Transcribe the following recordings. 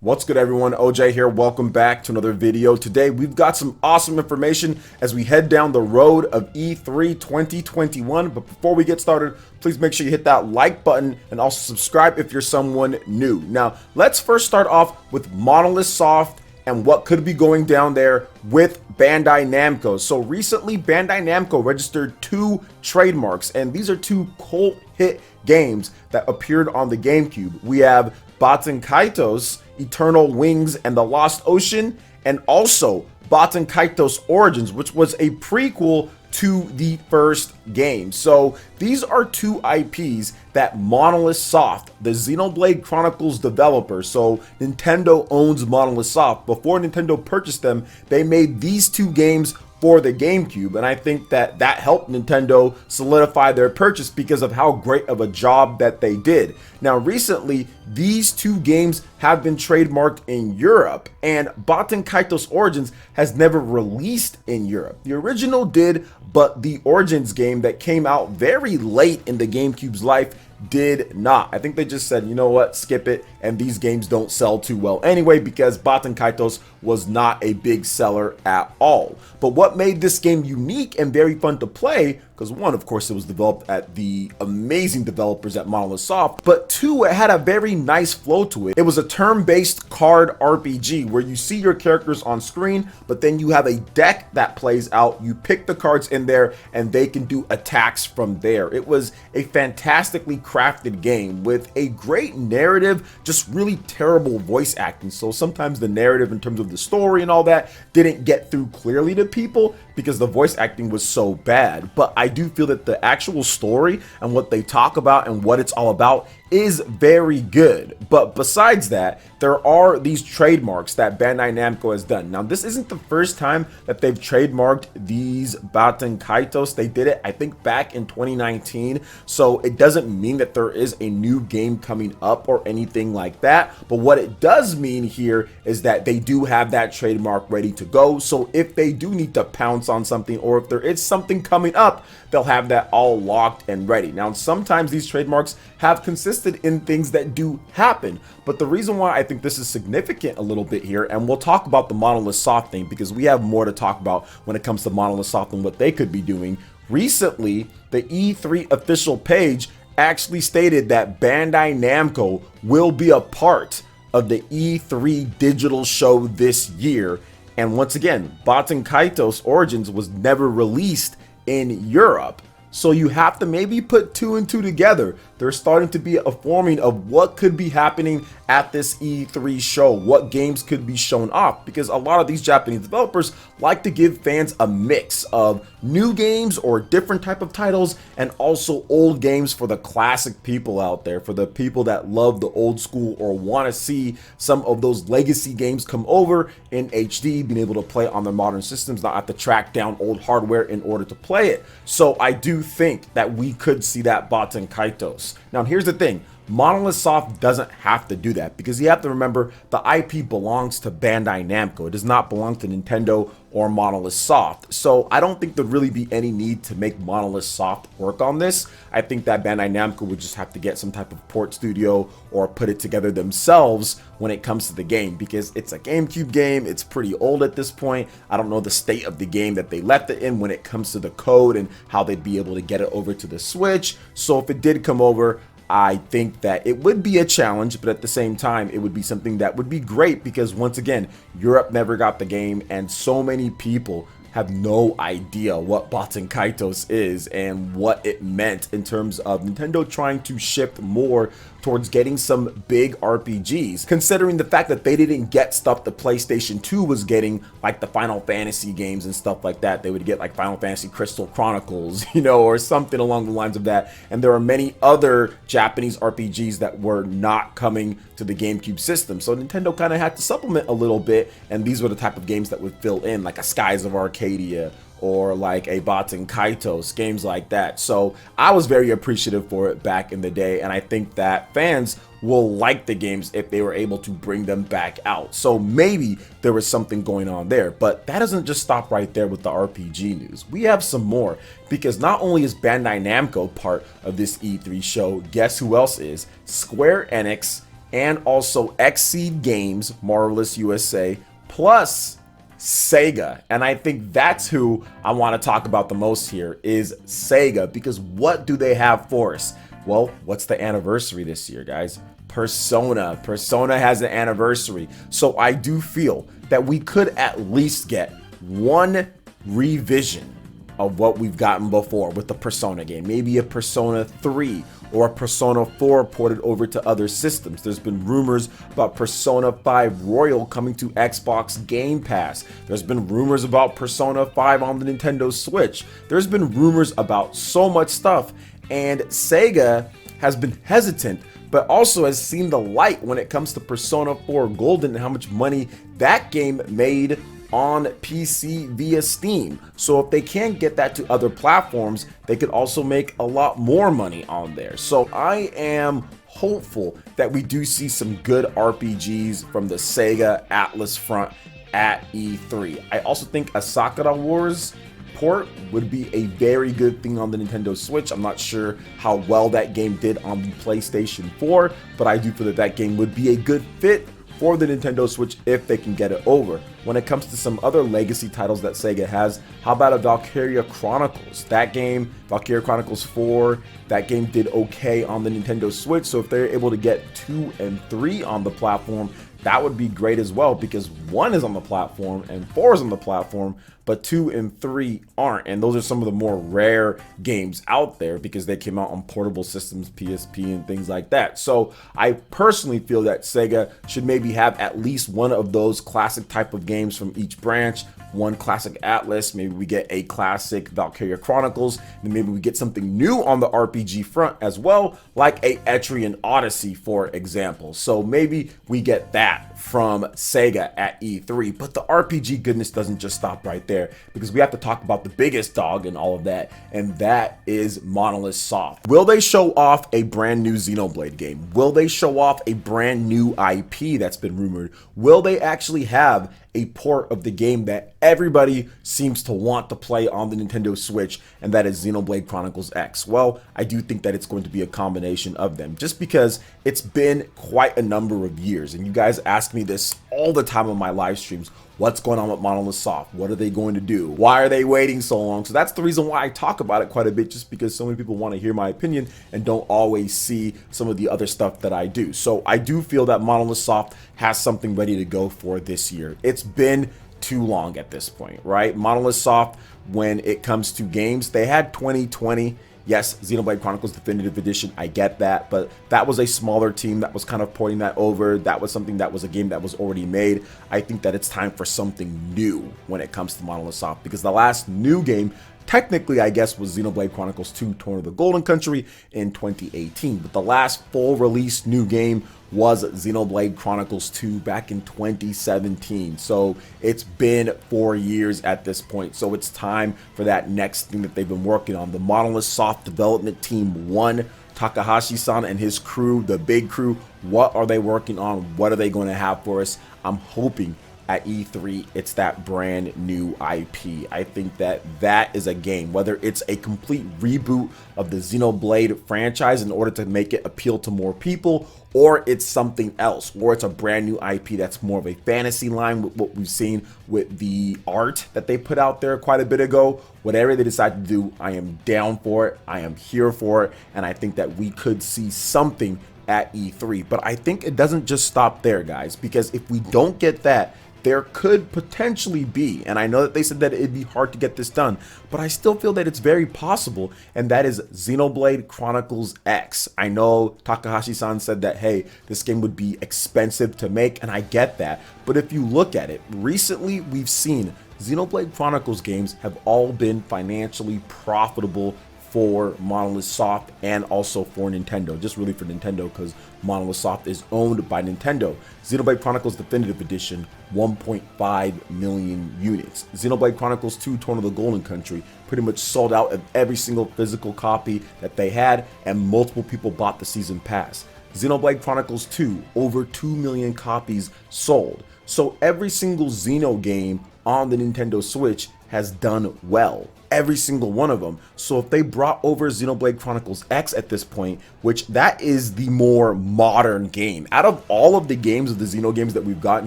What's good, everyone? OJ here. Welcome back to another video. Today we've got some awesome information as we head down the road of E3 2021. But before we get started, please make sure you hit that like button and also subscribe if you're someone new. Now, let's first start off with Monosoft and what could be going down there with Bandai Namco. So recently, Bandai Namco registered two trademarks, and these are two cult hit games that appeared on the GameCube. We have Baten Kaitos, Eternal Wings and the Lost Ocean, and also Baten Kaitos Origins, which was a prequel to the first game. So these are two IPs that Monosoft, the Xenoblade Chronicles developer, so Nintendo owns Monosoft. Before Nintendo purchased them, they made these two games for the GameCube, and I think that helped Nintendo solidify their purchase because of how great of a job that they did. Now recently, these two games have been trademarked in Europe, and Baten Kaitos Origins has never released in Europe. The original did, but the Origins game that came out very late in the GameCube's life did not. I think they just said, you know what, skip it, and these games don't sell too well anyway because Baten Kaitos was not a big seller at all. But what made this game unique and very fun to play, because one, of course, it was developed at the amazing developers at Monosoft, but two, it had a very nice flow to it. It was a turn-based card RPG where you see your characters on screen, but then you have a deck that plays out. You pick the cards in there and they can do attacks from there. It was a fantastically crafted game with a great narrative, just really terrible voice acting. So sometimes the narrative in terms of the story and all that didn't get through clearly to people because the voice acting was so bad. But I do feel that the actual story and what they talk about and what it's all about is very good. But besides that, there are these trademarks that Bandai Namco has done. Now, this isn't the first time that they've trademarked these Baten Kaitos. They did it, I think, back in 2019. So it doesn't mean that there is a new game coming up or anything like that. But what it does mean here is that they do have that trademark ready to go. So if they do need to pounce on something, or if there is something coming up, they'll have that all locked and ready. Now, sometimes these trademarks have consisted in things that do happen, but the reason why I think this is significant a little bit here, and we'll talk about the Monosoft thing because we have more to talk about when it comes to Monosoft and what they could be doing. Recently, the E3 official page actually stated that Bandai Namco will be a part of the E3 digital show this year. And once again, Baten Kaitos Origins was never released in Europe. So you have to maybe put two and two together. There's starting to be a forming of what could be happening at this E3 show, what games could be shown off, because a lot of these Japanese developers like to give fans a mix of new games or different type of titles and also old games for the classic people out there, for the people that love the old school or want to see some of those legacy games come over in HD, being able to play on the modern systems, not have to track down old hardware in order to play it. So I do think that we could see that Baten Kaitos. Now, here's the thing. Monosoft doesn't have to do that because you have to remember the IP belongs to Bandai Namco. It does not belong to Nintendo or Monosoft. So I don't think there'd really be any need to make Monosoft work on this. I think that Bandai Namco would just have to get some type of port studio or put it together themselves when it comes to the game because it's a GameCube game. It's pretty old at this point. I don't know the state of the game that they left it in when it comes to the code and how they'd be able to get it over to the Switch. So if it did come over, I think that it would be a challenge, but at the same time, it would be something that would be great because once again, Europe never got the game and so many people have no idea what Baten Kaitos is and what it meant in terms of Nintendo trying to shift more towards getting some big RPGs, considering the fact that they didn't get stuff the PlayStation 2 was getting, like the Final Fantasy games and stuff like that. They would get like Final Fantasy Crystal Chronicles, you know, or something along the lines of that. And there are many other Japanese RPGs that were not coming to the GameCube system. So Nintendo kind of had to supplement a little bit, and these were the type of games that would fill in, like a Skies of Arcadia or like a Baten Kaitos, games like that. So I was very appreciative for it back in the day, and I think that fans will like the games if they were able to bring them back out. So maybe there was something going on there, but that doesn't just stop right there with the RPG news. We have some more, because not only is Bandai Namco part of this E3 show, guess who else is? Square Enix and also Xseed Games, Marvelous USA, plus SEGA. And I think that's who I want to talk about the most here is SEGA, because what do they have for us? Well, what's the anniversary this year, guys? Persona. Persona has an anniversary. So I do feel that we could at least get one revision of what we've gotten before with the Persona game. Maybe a Persona 3 or a Persona 4 ported over to other systems. There's been rumors about Persona 5 Royal coming to Xbox Game Pass. There's been rumors about Persona 5 on the Nintendo Switch. There's been rumors about so much stuff, and SEGA has been hesitant, but also has seen the light when it comes to Persona 4 Golden and how much money that game made on PC via Steam. So if they can't get that to other platforms, they could also make a lot more money on there. So I am hopeful that we do see some good RPGs from the SEGA Atlas front at E3. I also think a Sakura Wars port would be a very good thing on the Nintendo Switch. I'm not sure how well that game did on the PlayStation 4, but I do feel that that game would be a good fit for the Nintendo Switch if they can get it over. When it comes to some other legacy titles that SEGA has, how about a Valkyria Chronicles? That game, Valkyria Chronicles 4, that game did okay on the Nintendo Switch, so if they're able to get 2 and 3 on the platform, that would be great as well, because 1 is on the platform and 4 is on the platform, but 2 and 3 aren't. And those are some of the more rare games out there because they came out on portable systems, PSP and things like that. So I personally feel that SEGA should maybe have at least one of those classic type of games from each branch. One classic Atlas, maybe we get a classic Valkyria Chronicles, and maybe we get something new on the RPG front as well, like a Etrian Odyssey, for example. So maybe we get that from SEGA at E3, but the RPG goodness doesn't just stop right there, because we have to talk about the biggest dog in all of that, and that is Monolith Soft. Will they show off a brand new Xenoblade game? Will they show off a brand new IP that's been rumored? Will they actually have a port of the game that everybody seems to want to play on the Nintendo Switch, and that is Xenoblade Chronicles X? Well, I do think that it's going to be a combination of them, just because it's been quite a number of years, and you guys ask me this all the time on my live streams. What's going on with Monolith Soft? What are they going to do? Why are they waiting so long? So that's the reason why I talk about it quite a bit, just because so many people want to hear my opinion and don't always see some of the other stuff that I do. So I do feel that Monolith Soft has something ready to go for this year. It's been too long at this point, right? Monolith Soft, when it comes to games, they had 2020. Yes, Xenoblade Chronicles Definitive Edition, I get that, but that was a smaller team that was kind of porting that over. That was something that was a game that was already made. I think that it's time for something new when it comes to Monolith Soft, because the last new game, technically, I guess, was Xenoblade Chronicles 2, Torn of the Golden Country in 2018, but the last full release new game was Xenoblade Chronicles 2 back in 2017. So it's been 4 years at this point. So it's time for that next thing that they've been working on. The Monolith Soft development team 1, Takahashi-san and his crew, the big crew, what are they working on? What are they going to have for us? I'm hoping at E3 it's that brand new IP. I think that that is a game, whether it's a complete reboot of the Xenoblade franchise in order to make it appeal to more people, or it's something else, or it's a brand new IP that's more of a fantasy line with what we've seen with the art that they put out there quite a bit ago. Whatever they decide to do, I am down for it, I am here for it, and I think that we could see something at E3. But I think it doesn't just stop there, guys, because if we don't get that, there could potentially be, and I know that they said that it'd be hard to get this done, but I still feel that it's very possible, and that is Xenoblade Chronicles X. I know Takahashi-san said that, hey, this game would be expensive to make, and I get that, but if you look at it, recently we've seen Xenoblade Chronicles games have all been financially profitable for Monolith Soft and also for Nintendo, just really for Nintendo because Monolith Soft is owned by Nintendo. Xenoblade Chronicles Definitive Edition, 1.5 million units. Xenoblade Chronicles 2, Torn of the Golden Country, pretty much sold out of every single physical copy that they had, and multiple people bought the season pass. Xenoblade Chronicles 2, over 2 million copies sold. So every single Xeno game on the Nintendo Switch has done well. Every single one of them. So if they brought over Xenoblade Chronicles X at this point, which that is the more modern game. Out of all of the games of the Xeno games that we've gotten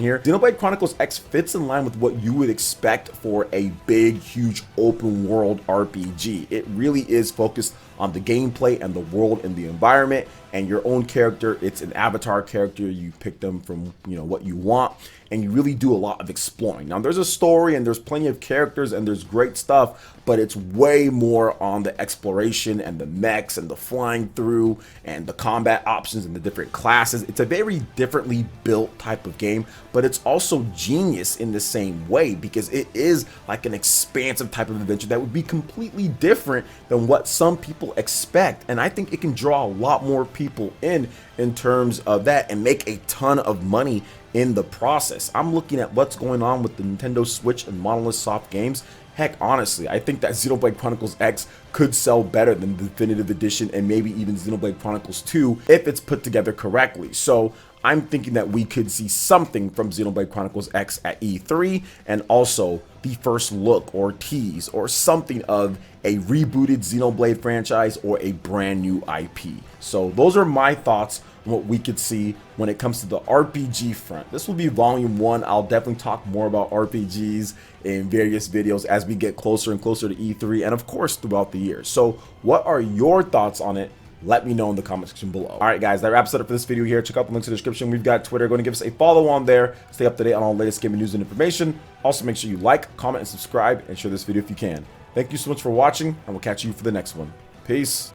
here, Xenoblade Chronicles X fits in line with what you would expect for a big, huge open world RPG. It really is focused on the gameplay and the world and the environment and your own character. It's an avatar character. You pick them from, what you want, and you really do a lot of exploring. Now there's a story and there's plenty of characters and there's great stuff, but it's way more on the exploration and the mechs and the flying through and the combat options and the different classes. It's a very differently built type of game, but it's also genius in the same way because it is like an expansive type of adventure that would be completely different than what some people expect. And I think it can draw a lot more people in terms of that and make a ton of money in the process. I'm looking at what's going on with the Nintendo Switch and Monosoft games. Heck, honestly, I think that Xenoblade Chronicles X could sell better than the Definitive Edition and maybe even Xenoblade Chronicles 2 if it's put together correctly. So I'm thinking that we could see something from Xenoblade Chronicles X at E3 and also the first look or tease or something of a rebooted Xenoblade franchise or a brand new IP. So those are my thoughts on what we could see when it comes to the RPG front. This will be volume 1. I'll definitely talk more about RPGs in various videos as we get closer and closer to E3 and of course throughout the year. So what are your thoughts on it? Let me know in the comment section below. All right, guys, that wraps it up for this video here. Check out the links in the description. We've got Twitter. Go and give us a follow on there. Stay up to date on all the latest gaming news and information. Also, make sure you like, comment, and subscribe, and share this video if you can. Thank you so much for watching, and we'll catch you for the next one. Peace.